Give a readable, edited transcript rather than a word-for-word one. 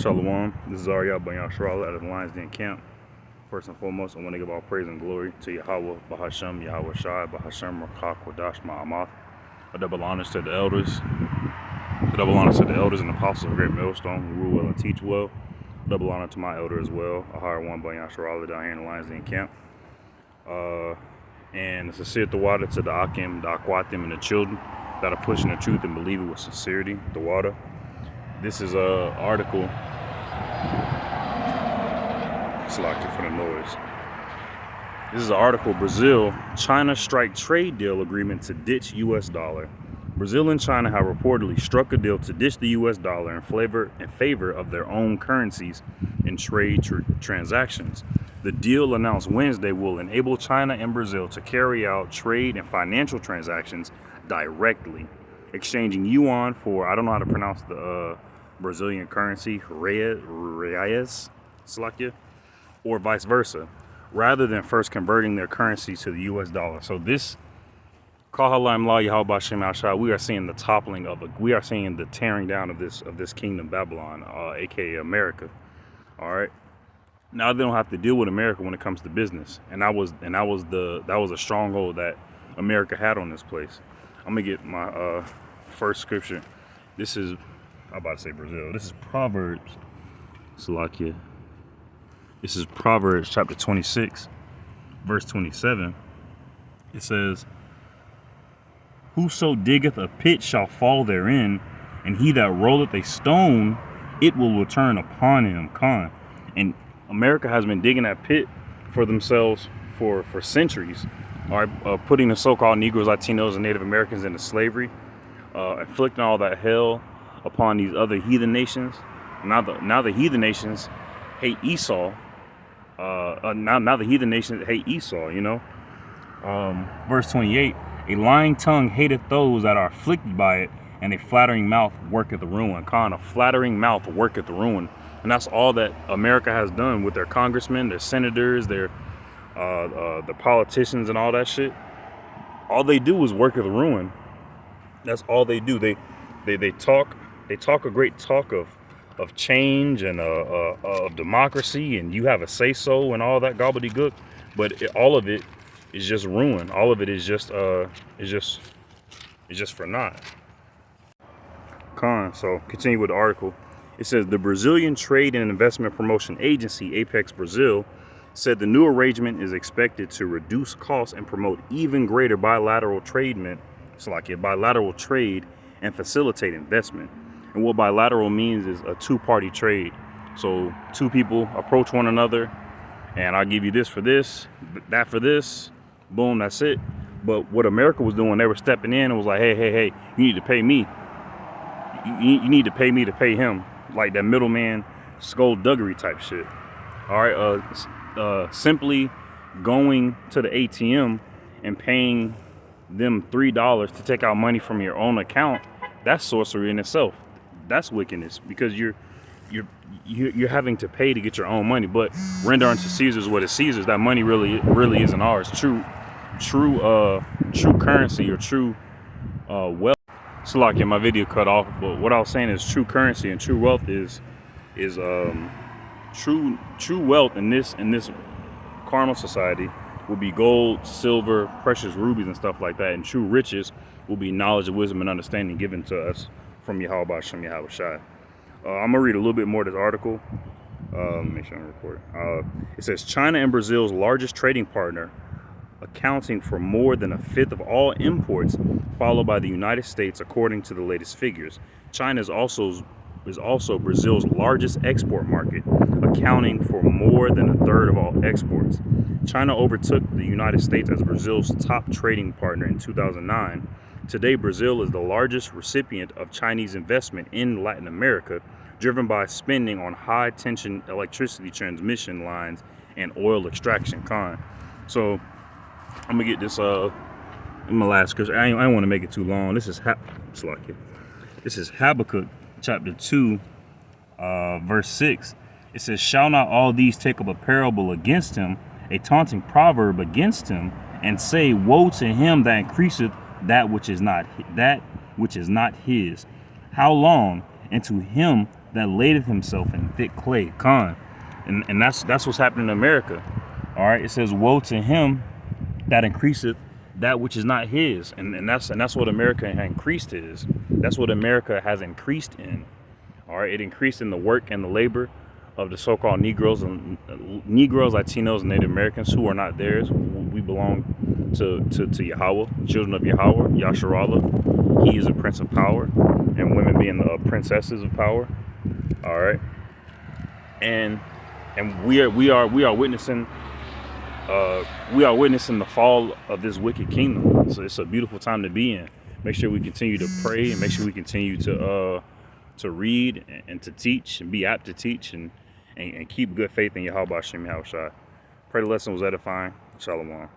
Shalom. This is Ariel Banyan Charlotte out of the Lions Den camp. First and foremost, I want to give all praise and glory to Yahweh, Bahashem, Yahweh Shai, Bahashem, Rakak, Wadash, Ma'amath. A double honors to the elders. A double honors to the elders and apostles of Great Millstone who rule well and teach well. A double honor to my elder as well, Ahar one Banyan Charlotte down here in the Lions Den camp. And it's a sincere water to the Akim, the Akwatim, and the children that are pushing the truth and believe it with sincerity. The water. This is an article. Selected for the noise. This is an article. Brazil, China strike trade deal agreement to ditch U.S. dollar. Brazil and China have reportedly struck a deal to ditch the U.S. dollar in favor of their own currencies in trade transactions. The deal announced Wednesday will enable China and Brazil to carry out trade and financial transactions directly, exchanging yuan for, I don't know how to pronounce the Brazilian currency, reais, Slovakia, or vice versa, rather than first converting their currency to the U.S. dollar. So this, Kahalayim La Yahweh Shem Ashai, we are seeing the toppling of we are seeing the tearing down of this kingdom Babylon, aka America. All right. Now they don't have to deal with America when it comes to business, and that was a stronghold that America had on this place. I'm gonna get my first scripture. This is, I'm about to say Brazil. This is Proverbs, Slovakia. This is Proverbs chapter 26, verse 27. It says, "Whoso diggeth a pit shall fall therein, and he that rolleth a stone, it will return upon him." And America has been digging that pit for themselves for centuries. All right, putting the so-called Negroes, Latinos, and Native Americans into slavery, inflicting all that hell upon these other heathen nations. Now the heathen nations hate Esau. Now the heathen nations hate Esau. You know. Verse 28: "A lying tongue hateth those that are afflicted by it, and a flattering mouth worketh the ruin." A flattering mouth worketh the ruin. And that's all that America has done with their congressmen, their senators, their the politicians and all that shit. All they do is work at the ruin. That's all they do. They talk a great talk of change and of democracy, and you have a say so and all that gobbledygook, but all of it is just ruin. All of it is just for naught. So continue with the article. It says the Brazilian Trade and Investment Promotion Agency, Apex Brazil, said the new arrangement is expected to reduce costs and promote even greater bilateral trade and facilitate investment. And what bilateral means is a two-party trade. So two people approach one another, and I'll give you this for this, that for this, boom, that's it. But what America was doing, they were stepping in and was like, hey, you need to pay me. You need to pay me to pay him. Like that middleman skullduggery type shit. All right, simply going to the ATM and paying them $3 to take out money from your own account, that's sorcery in itself. That's wickedness, because you're having to pay to get your own money. But render unto Caesar's what is Caesar's. That money really isn't ours. True currency or true wealth. So like my video cut off, but what I was saying is true currency and true wealth is true wealth in this carnal society will be gold, silver, precious rubies and stuff like that, and true riches will be knowledge, wisdom, and understanding given to us from Yahweh Shem Yahweh Shai. I'm gonna read a little bit more of this article. Make sure I'm recording. It says China and Brazil's largest trading partner, accounting for more than a fifth of all imports, followed by the United States, according to the latest figures. China is also Brazil's largest export market, accounting for more than a third of all exports. China overtook the United States as Brazil's top trading partner in 2009. Today, Brazil is the largest recipient of Chinese investment in Latin America, driven by spending on high-tension electricity transmission lines and oil extraction. So I'm gonna get this in my last scripture. I don't want to make it too long. This is Habakkuk chapter 2, verse 6. It says, "Shall not all these take up a parable against him, a taunting proverb against him, and say, Woe to him that increaseth that which is not his? How long? and to him that ladeth himself in thick clay. And that's what's happening in America. All right, it says, woe to him that increaseth that which is not his, and that's what America has increased is. That's what America has increased in. All right, it increased in the work and the labor of the so-called Negroes, Latinos, and Native Americans who are not theirs. We belong to Yahweh, children of Yahweh, Yasharallah. He is a prince of power, and women being the princesses of power. All right, and we are witnessing the fall of this wicked kingdom. So it's a beautiful time to be in. Make sure we continue to pray, and make sure we continue to read and to teach, and be apt to teach, and keep good faith in Yahweh Shem Yahushua. Pray the lesson was edifying. Shalom.